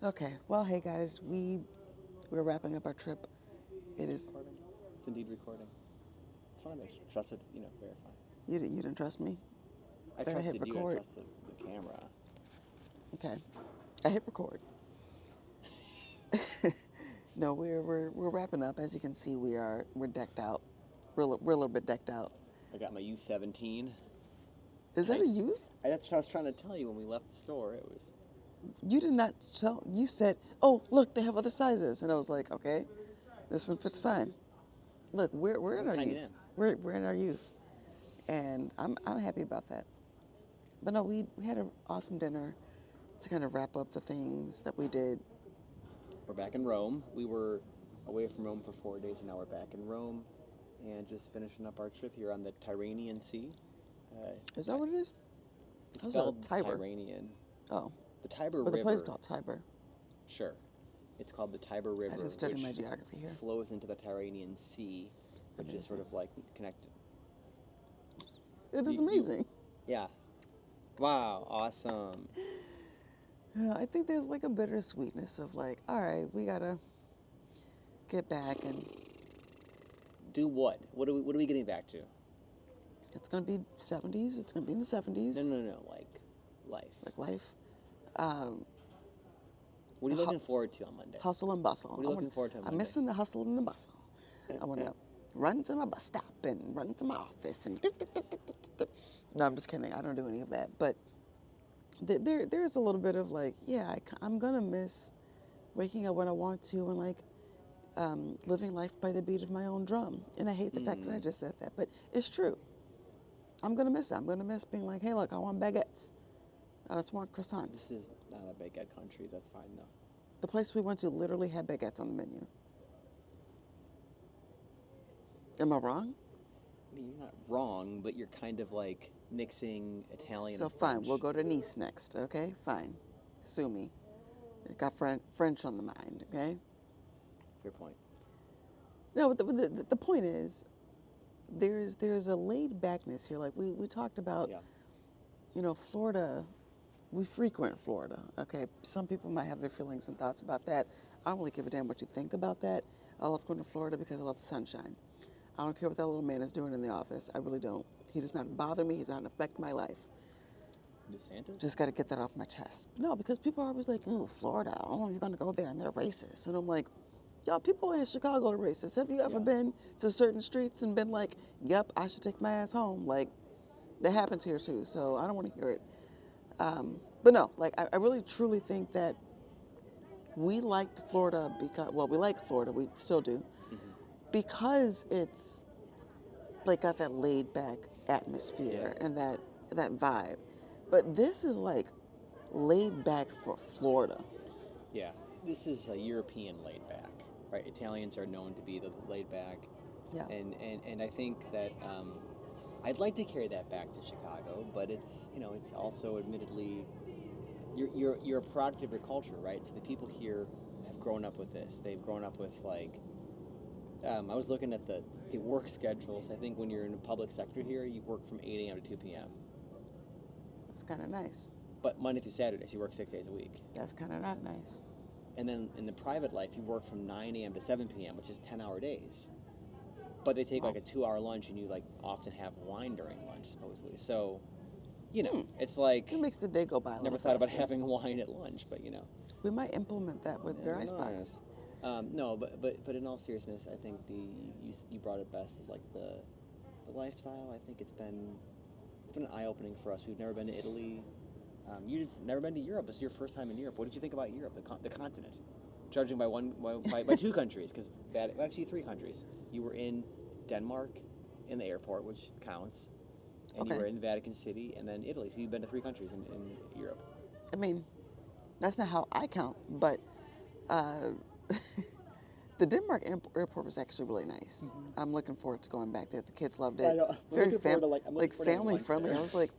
Okay. Well, hey guys, we're wrapping up our trip. It is Recording. It's indeed recording. Just want to make sure, trust it, verify. you didn't trust me I that I hit trusted you. I record. trusted the camera. Okay. I hit record. No, we're wrapping up. As you can see, we're decked out. We're a little bit decked out. I got my U17. Is that a youth? That's what I was trying to tell you when we left the store. It was. You did not tell. You said, "Oh, look, they have other sizes," and I was like, "Okay, this one fits fine." Look, we're in What our time you youth. in? We're in our youth, and I'm happy about that. But no, we had an awesome dinner to kind of wrap up the things that we did. We're back in Rome. We were away from Rome for 4 days, and now we're back in Rome, and just finishing up our trip here on the Tyrrhenian Sea. Uh, Is that what it is? it's That was a spelled Tiber. Tyrrhenian. Oh, The Tiber but the place is River. called Tiber. Sure. It's called the Tiber I River, didn't study which my geography here. flows into the Tyrrhenian Sea, which is sort Amazing. of like connected. It is You- you- amazing. Yeah. Wow. Awesome. I think there's like a bittersweetness of like, all right, we gotta get back, and Do what? What are we getting back to? it's gonna be 70s. It's gonna be in the 70s, No. Like life. like life. Um, What are you the hu- looking forward to on Monday? Hustle and bustle. What are you looking forward to on I'm Monday? missing the hustle and the bustle. I want to run to my bus stop and run to my office and. No, I'm just kidding. I don't do any of that. But there's a little bit of like, yeah, I'm gonna miss waking up when I want to and like living life by the beat of my own drum. And I hate the fact that I just said that, but it's true. I'm gonna miss it. I'm gonna miss being like, hey, look, I want baguettes. I just want croissants. This is not a baguette country. That's fine though. The place we went to literally had baguettes on the menu. Am I wrong? I mean, you're not wrong, but you're kind of like mixing Italian So and fine, French. we'll go to Nice next, okay? Fine. Sue me. I got French on the mind, okay? Fair point. No, but the point is, there's a laid backness here. Like we talked about, Yeah. Florida. We frequent Florida, okay? Some people might have their feelings and thoughts about that. I don't really give a damn what you think about that. I love going to Florida because I love the sunshine. I don't care what that little man is doing in the office. I really don't. He does not bother me. He does not affect my life. DeSantis? Just got to get that off my chest. No, because people are always like, "Oh, Florida. Oh, you're going to go there and they're racist." And I'm like, y'all, people in Chicago are racist. Have you ever Yeah. been to certain streets and been like, "Yep, I should take my ass home"? Like, that happens here too. So I don't want to hear it. But no, like I really truly think that we liked Florida because, well, we like Florida. We still do Mm-hmm. because it's like got that laid back atmosphere Yeah. and that vibe. But this is like laid back for Florida. Yeah. This is a European laid back, right? Italians are known to be the laid back, Yeah. and I think that I'd like to carry that back to Chicago, but it's also admittedly you're a product of your culture, right? So the people here have grown up with this. They've grown up with like I was looking at the work schedules. I think when you're in the public sector here, you work from 8 a.m. to 2 p.m. It's kind of nice. But Monday through Saturdays, you work 6 days a week. That's kind of not nice. And then in the private life, you work from 9 a.m. to 7 p.m., which is 10-hour days. But they take Wow. like a 2-hour lunch, and you like often have wine during lunch, supposedly. So, it's like It makes the day go by a never little thought about faster. having wine at lunch, but We might implement that with your who icebox. knows? No, but in all seriousness, I think you brought it best is like the lifestyle. I think it's been an eye opening for us. We've never been to Italy. You've never been to Europe. This is your first time in Europe. What did you think about Europe, the continent? Judging by two countries, because actually 3 countries. You were in Denmark, in the airport, which counts, and you Okay. were in Vatican City, and then Italy. So you've been to 3 countries in Europe. I mean, that's not how I count, but uh, the Denmark airport was actually really nice. I'm looking forward to going back there. The kids loved it. I know. I'm Very looking forward to, like- I'm looking like forward to having family lunch friendly. there. I was like,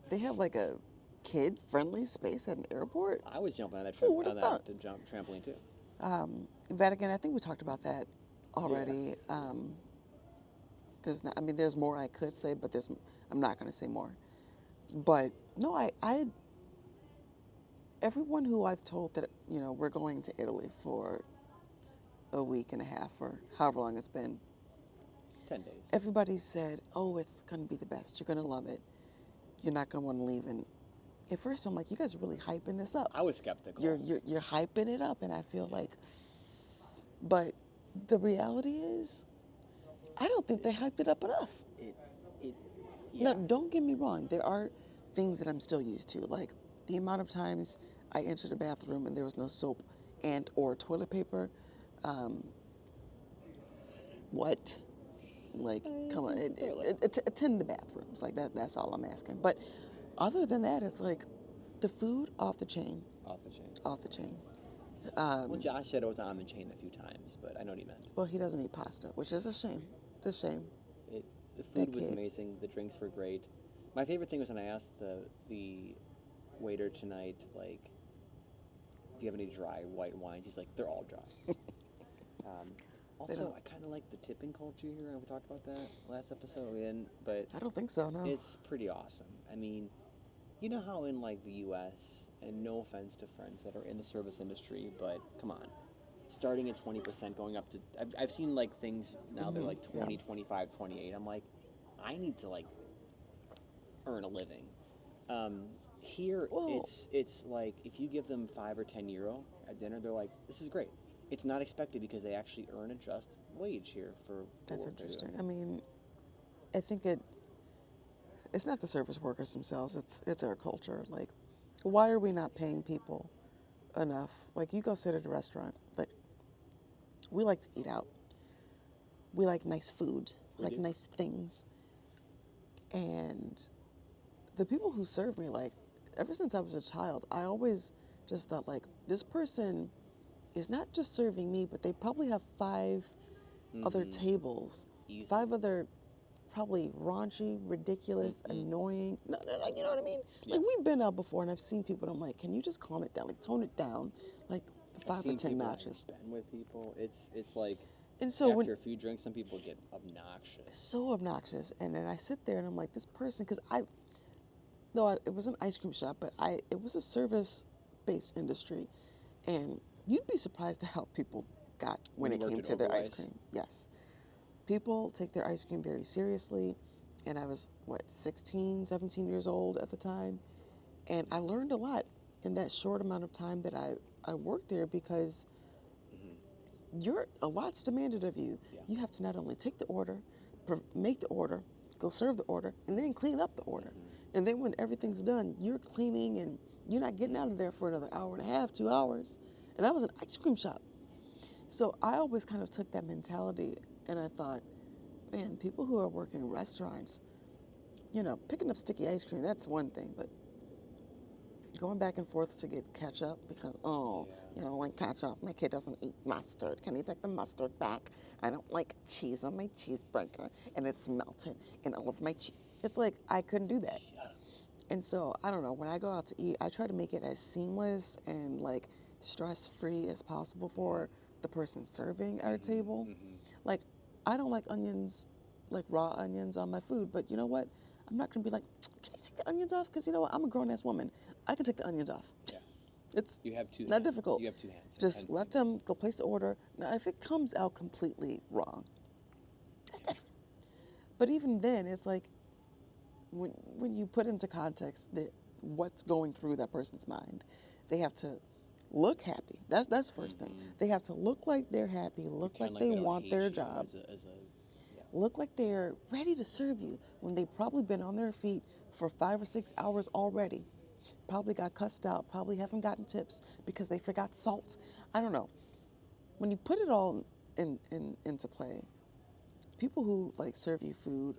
they have like a kid friendly space at an airport. I was jumping on that Who would've thought? trampoline too. Vatican, I think we talked about that already. There's more I could say, but I'm not going to say more. But no, everyone who I've told that, we're going to Italy for a week and a half or however long it's been, 10 days. everybody said, oh, it's going to be the best. You're going to love it. You're not going to want to leave. And at first I'm like, you guys are really hyping this up. I was skeptical. You're hyping it up. And I feel like, but the reality is, I don't think they hyped it up enough. Yeah. No, don't get me wrong. There are things that I'm still used to. Like the amount of times I entered a bathroom and there was no soap and or toilet paper. What? Like, come on, attend the bathrooms. Like that's all I'm asking. But other than that, it's like the food off the chain. Off the chain. Off the chain. Well, Josh said it was on the chain a few times, but I know what he meant. Well, he doesn't eat pasta, which is a shame. It's a shame. The food was amazing. The drinks were great. My favorite thing was when I asked the waiter tonight, like, do you have any dry white wines? He's like, they're all dry. Also, I kind of like the tipping culture here. We talked about that last episode. We didn't, but I don't think so, no. It's pretty awesome. I mean, you know how in like the U.S., and no offense to friends that are in the service industry, but come on, starting at 20%, going up to, I've seen like things now they're like 20, 25, 28. I'm like, I need to like earn a living. Here, it's like if you give them €5 or €10 at dinner, they're like, this is great. It's not expected because they actually earn a just wage here for That's work interesting. they do. I mean, I think it's not the service workers themselves. It's our culture. Like, why are we not paying people enough? Like, you go sit at a restaurant. Like, we like to eat out. We like nice food. We like nice things. And the people who serve me, like, ever since I was a child, I always just thought, like, this person is not just serving me, but they probably have 5 other tables. Easy. 5 other probably raunchy, ridiculous, annoying. No, you know what I mean? Yeah. Like, we've been out before, and I've seen people, and I'm like, can you just calm it down? Like, tone it down, like 5 or 10 notches. I've been with people. It's like, and so after a few drinks, some people get obnoxious. So obnoxious, and then I sit there, and I'm like, this person, because it was an ice cream shop, but it was a service-based industry, and you'd be surprised at how people got when it came to their ice cream. Yes. People take their ice cream very seriously, and I was, 16, 17 years old at the time, and I learned a lot in that short amount of time that I worked there because a lot's demanded of you. Yeah. You have to not only take the order, make the order, go serve the order, and then clean up the order. And then when everything's done, you're cleaning, and you're not getting out of there for another hour and a half, 2 hours. And that was an ice cream shop. So I always kind of took that mentality, and I thought, man, people who are working in restaurants, picking up sticky ice cream, that's one thing, but going back and forth to get ketchup because, you don't like ketchup. My kid doesn't eat mustard. Can you take the mustard back? I don't like cheese on my cheeseburger, and it's melted in all of my cheese. It's like, I couldn't do that. And so, I don't know, when I go out to eat, I try to make it as seamless and, like, stress-free as possible for the person serving our table. Like, I don't like onions, like raw onions on my food, but you know what? I'm not going to be like, can you take the onions off? Because you know what? I'm a grown-ass woman. I can take the onions off. Yeah. It's you have two not hands. difficult. You have 2 hands. Just let them go place the order. Now, if it comes out completely wrong, that's different. But even then, it's like, when you put into context that what's going through that person's mind, they have to look happy. That's the first thing. They have to look like they're happy, look like they want their job, look like they're ready to serve you when they've probably been on their feet for 5 or 6 hours already, probably got cussed out, probably haven't gotten tips because they forgot salt. I don't know. When you put it all into play, people who like serve you food,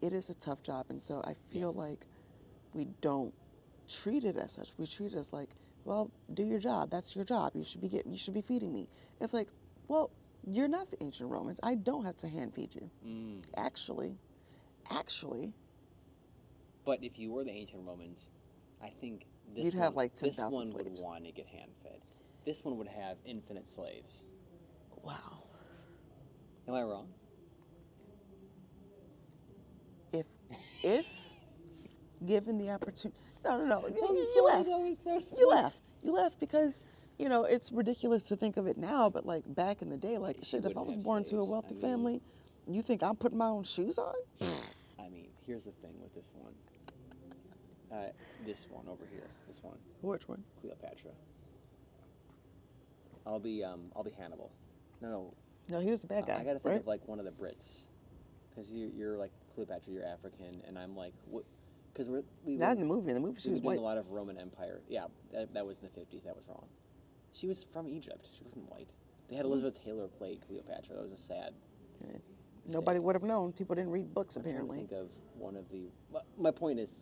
it is a tough job, and so I feel like we don't treat it as such. We treat it as like, well, do your job. That's your job. You should be feeding me. It's like, well, you're not the ancient Romans. I don't have to hand feed you. Actually. But if you were the ancient Romans, I think you'd have like 10,000 slaves. This one would want to get hand fed. This one would have infinite slaves. Wow. Am I wrong? If given the opportunity, No. You, I'm you sorry, laugh. that was You laugh. You laugh because, it's ridiculous to think of it now, but like back in the day, like She shit, if I wouldn't was have born to a slaves. wealthy family, you think I'm putting my own shoes on? I mean, here's the thing with this one. This one over here. This one. Which one? Cleopatra. I'll be Hannibal. No, No, he was the bad guy. I gotta think right? of like one of the Brits, because you're like Cleopatra, you're African, and I'm like what? Because we Not were in the movie. In the movie, she we were was doing white. a lot of Roman Empire. Yeah, that was in the 50s. That was wrong. She was from Egypt. She wasn't white. They had Elizabeth Taylor play Cleopatra. That was a sad. Right. Nobody would have known. People didn't read books, I'm apparently. trying to think of one of the. My point is,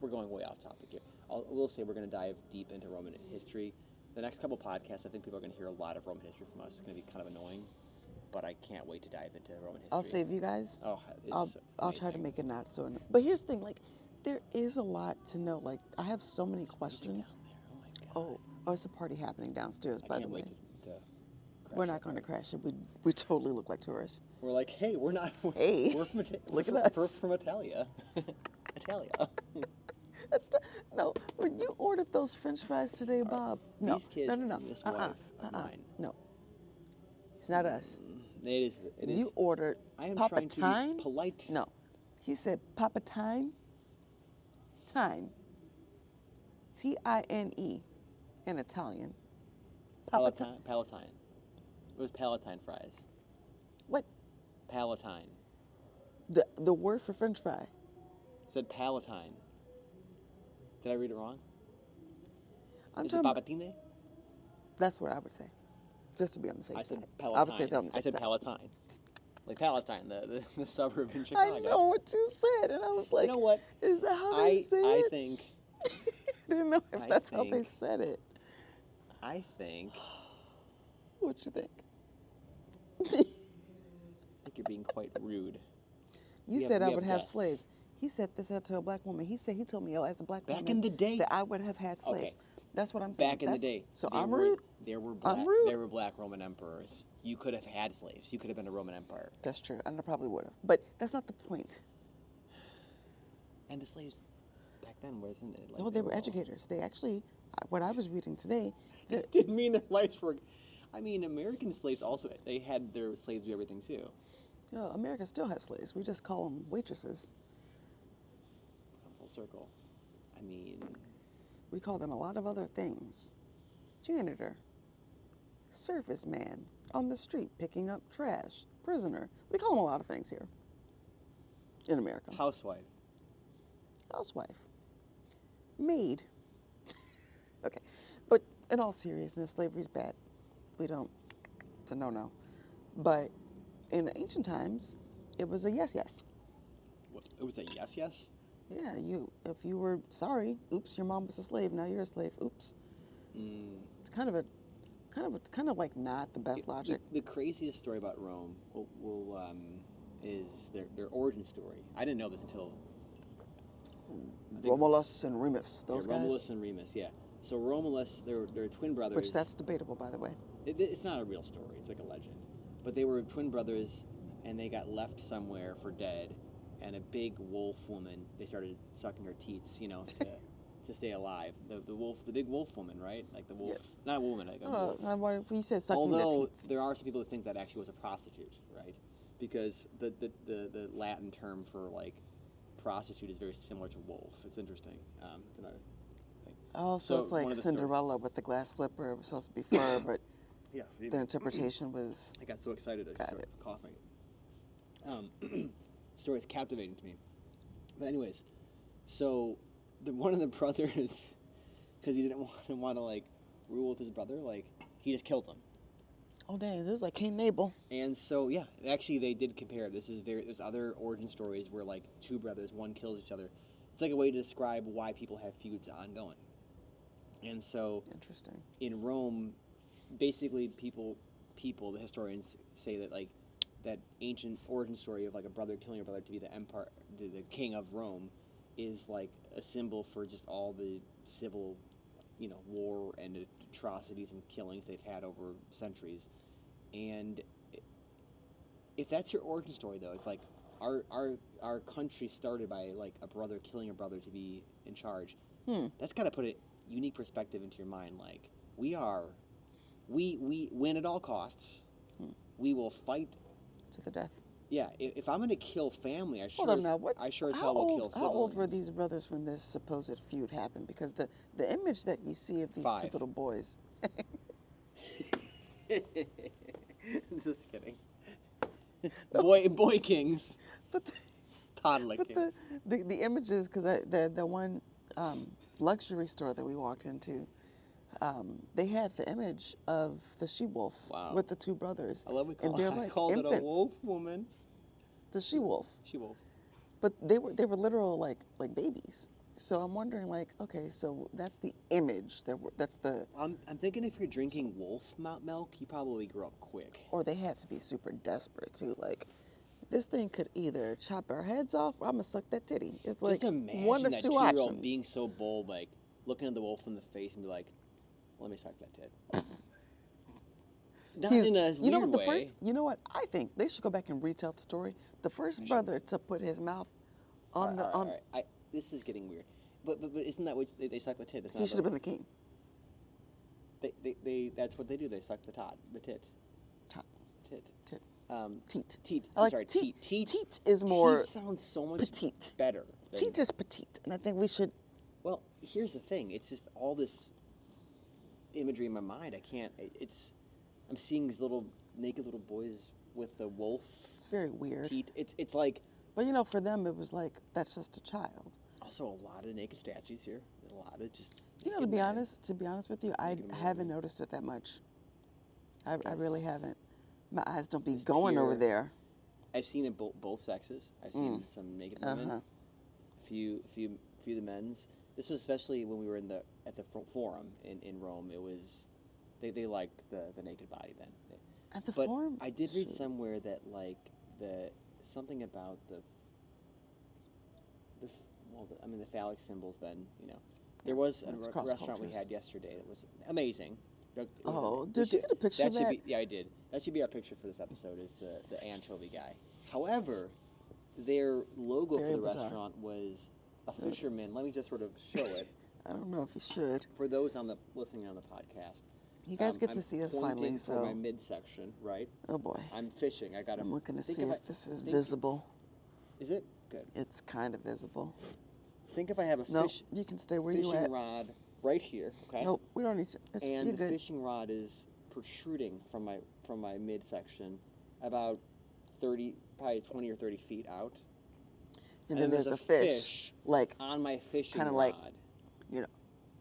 we're going way off topic here. We'll say we're going to dive deep into Roman history. The next couple podcasts, I think people are going to hear a lot of Roman history from us. It's going to be kind of annoying, but I can't wait to dive into Roman history. I'll save you guys. Oh, I'll try to make it not so. But here's the thing, like, there is a lot to know. Like, I have so many questions. Oh my god. Oh, it's a party happening downstairs, by the can't way. wait to We're not going to crash it. We totally look like tourists. We're like, hey, we're not. Hey, we're from look at We're us. from Italia. Italia. No, when you ordered those French fries today, Bob. No, These kids no. and this wife of mine. No, it's not us. It is. It is. You ordered I am Papa trying to Tine. be polite. No, he said Papa Tine. Tine. Tine in Italian. Papa Palatine. Palatine. It was Palatine fries. What? Palatine. The word for French fry. It said Palatine. Did I read it wrong? Is it Palatine? That's what I would say, just to be on the safe I said side. Palatine. I would say that on the safe I said side. Palatine. Like Palatine, the suburb in I Chicago. know what you said, and I was like, You know what? Is that how they say I it? think. Didn't know if I that's how they think- said it. I think. What you think? I think you're being quite rude. You We said I have would have guests. slaves. He said this to a black woman. He told me, as a black Back woman, in the day. that I would have had slaves. Okay. That's what I'm saying. Back in the day. So there I'm were- rude. There were black. I'm rude. There were black Roman emperors. You could have had slaves. You could have been a Roman empire. That's true, and I probably would have. But that's not the point. And the slaves back then wasn't it? Like No, they were all- educators. They actually, what I was reading today, It didn't mean their lives were. I mean, American slaves also, they had their slaves do everything too. America still has slaves. We just call them waitresses. Come full circle. I mean, We call them a lot of other things. Janitor, service man, on the street picking up trash, prisoner. We call them a lot of things here in America. housewife. Housewife, maid. Okay, but in all seriousness, slavery's bad. It's a no-no. But in the ancient times, it was a yes. What, it was a yes. Yeah, if you were sorry, oops, your mom was a slave, now you're a slave, oops. It's kind of like not the best logic. The craziest story about Rome is their origin story. I didn't know this until I think- Romulus and Remus, those yeah, guys. Romulus and Remus, yeah. So Romulus, they're twin brothers. Which that's debatable, by the way. It's not a real story. It's like a legend. But they were twin brothers, and they got left somewhere for dead. And a big wolf woman, they started sucking her teats, to stay alive. The big wolf woman, right? Like the wolf, Yes. not a woman, like a wolf. No, he said sucking Although the teats. there are some people that think that actually was a prostitute, right? Because the Latin term for like prostitute is very similar to wolf. It's interesting. It's another thing. Oh, so it's one like of the stories- Cinderella with the glass slipper. It was supposed to be fur, but Yes. the interpretation was. I got so excited I Got started it. coughing. Story is captivating to me. But anyways, so one of the brothers, because he didn't want to like rule with his brother, like he just killed him. Oh dang, this is like Cain and Abel. And so yeah, actually they did compare. There's other origin stories where like two brothers, one kills each other. It's like a way to describe why people have feuds ongoing. And so Interesting. in Rome, basically the historians say that like that ancient origin story of like a brother killing a brother to be the empire, the king of Rome, is like a symbol for just all the civil, war and atrocities and killings they've had over centuries. And if that's your origin story, though, it's like our country started by like a brother killing a brother to be in charge. That's got to put a unique perspective into your mind. Like, we win at all costs. We will fight To the death. Yeah, if I'm going to kill family, I Hold sure on as, now. What? I sure as How hell will kill old? siblings. How old were these brothers when this supposed feud happened? Because the image that you see of these 2 5. little boys. Just kidding. Boy kings, But toddler but kings. the images, because the one luxury store that we walked into, they had the image of the she-wolf Wow. with the 2 brothers. I love it. And they're I like called infants. it a wolf woman. The she-wolf. She-wolf. But they were literal like babies. So I'm wondering, like, okay, so that's the image. That's the. I'm thinking if you're drinking wolf milk, you probably grew up quick. Or they had to be super desperate too. Like, this thing could either chop our heads off, or I'm gonna suck that titty. It's like Just imagine one of that 2 2-year-old options. being so bold, like looking at the wolf in the face and be like, "Let me suck that tit." Not in a You know weird what? way. You know what? I think they should go back and retell the story. The first brother to put his mouth on the All right. This is getting weird. But isn't that what they suck the tit? It's not he should have been the king. They that's what they do. They suck the tit. Top. Tit. Tit. Teat. Teat. I'm I like sorry, teat. teat. Teat is more Teat sounds so much petite. better. than- Teat is petite, and I think we should. Well, here's the thing. It's just all this imagery in my mind. I can't. I'm seeing these naked little boys with the wolf It's very weird. teat. It's like But you know, for them, it was like that's just a child. also a lot of naked statues here. There's a lot of just. You know, naked men. to be honest with you, I Naked men. haven't noticed it that much. I really Yes. haven't. My eyes don't be It's going over pure- there. I've seen it both sexes. I've seen some naked women. Uh-huh. A few of the men's. This was especially when we were at the forum in Rome. It was they liked the naked body then. At the But forum, I did read shoot. somewhere that like something about the phallic symbol's been, there was a It's restaurant we cross-cultures. had yesterday that was amazing. It was Oh, ama- did we you get a picture of should that? Be, yeah, I did. That should be our picture for this episode. Is the anchovy guy. However, their logo for very the bizarre. restaurant was a fisherman. Let me just sort of show it I don't know if you should. for those listening on the podcast. You guys get I'm to see us pointing finally, for so my midsection, right? oh boy, I'm fishing. I got. I'm looking to think see if if I- this is think- visible. Is it good? It's kind of visible. Think if I have a No, fish you can stay where you fishing at. rod right here, okay? Nope, we don't need to. And You're the good. fishing rod is protruding from my midsection about probably 20 or 30 feet out. And then there's a fish, like on my fishing kinda rod. like, you know.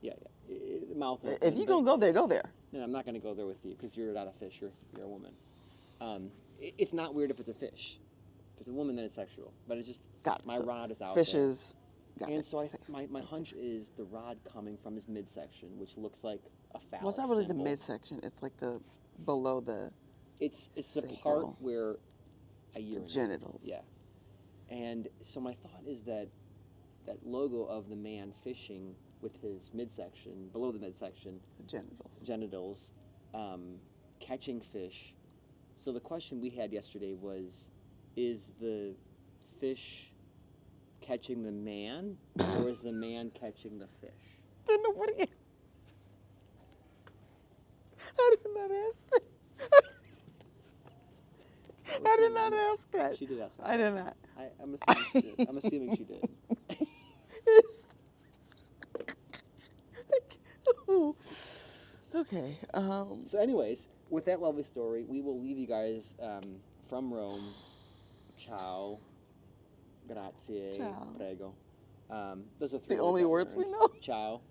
Yeah. The mouth open. If you're but- gonna go there, go there. No, I'm not going to go there with you because you're not a fish. You're a woman. It's not weird if it's a fish. If it's a woman, then it's sexual. But it's just Got it. my So rod is out Fishes. there. Got And it. so Safe. my That's hunch is the rod coming from his midsection, which looks like a phallic Well, it's not really symbol. the midsection. It's like the below the It's the sacral. part where I urinate. genitals. Yeah. And so my thought is that logo of the man fishing with his midsection, below the midsection, The genitals. genitals, catching fish. So the question we had yesterday was, is the fish catching the man, or is the man catching the fish? Then nobody. I did not ask that. I did not ask that. She did ask that. I did not. I'm assuming she did. I'm assuming she did. It's- okay. So, anyways, with that lovely story, we will leave you guys from Rome. Ciao. Grazie. Ciao. Prego. Those are three The only I words we learned. know. Ciao.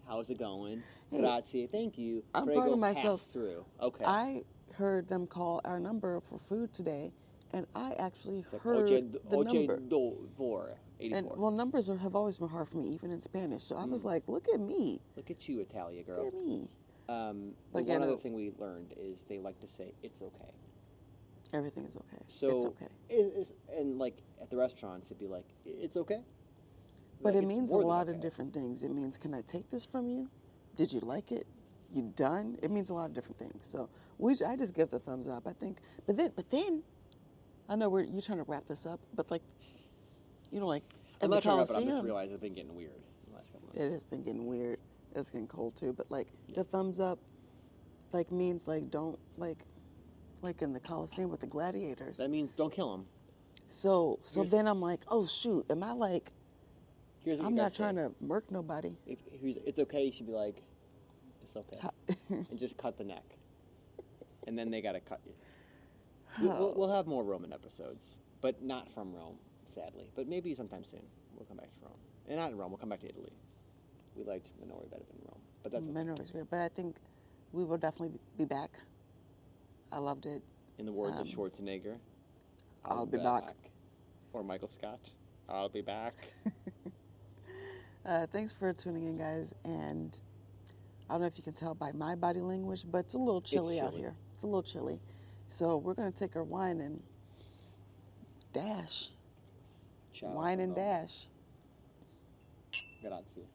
How's it going? Hey, Grazie. Thank you. I'm Prego. proud of myself. Pass through. Okay. I heard them call our number for food today, and I actually It's like, heard the oche number. do for 84. And well, numbers have always been hard for me, even in Spanish. So I was like, "Look at me, Look at you, Italia look girl. at me." The Like, one you other know- thing we learned is they like to say it's okay. Everything is okay. So it's okay. And like at the restaurants, it'd be like it's okay. But Like, it it's means a more than lot of okay. different things. It means, can I take this from you? Did you like it? You done? It means a lot of different things. So I just give the thumbs up. I think. But then, I know you're trying to wrap this up, but like, like I'm at not the trying to, but I'm just Coliseum. realizing it's been getting weird in the last couple It has been getting weird. It's getting cold too. But like the thumbs up, like means like don't like in the Coliseum with the gladiators. That means don't kill him. So then I'm like, oh shoot, am I like? Here's what I'm you not gotta trying say. to murk nobody. If it's okay, you should be like, it's okay, and just cut the neck, and then they gotta cut you. We'll have more Roman episodes, but not from Rome, sadly. But maybe sometime soon we'll come back to Rome, and not in Rome. We'll come back to Italy. We liked Minori better than Rome, but that's okay. Minori's weird, but I think we will definitely be back. I loved it. In the words of Schwarzenegger, I'll be back. Or Michael Scott, I'll be back. Thanks for tuning in, guys. And I don't know if you can tell by my body language, but it's a little chilly out here. It's a little chilly. So we're going to take our wine and dash. Ciao, Wine and dash. Grazie.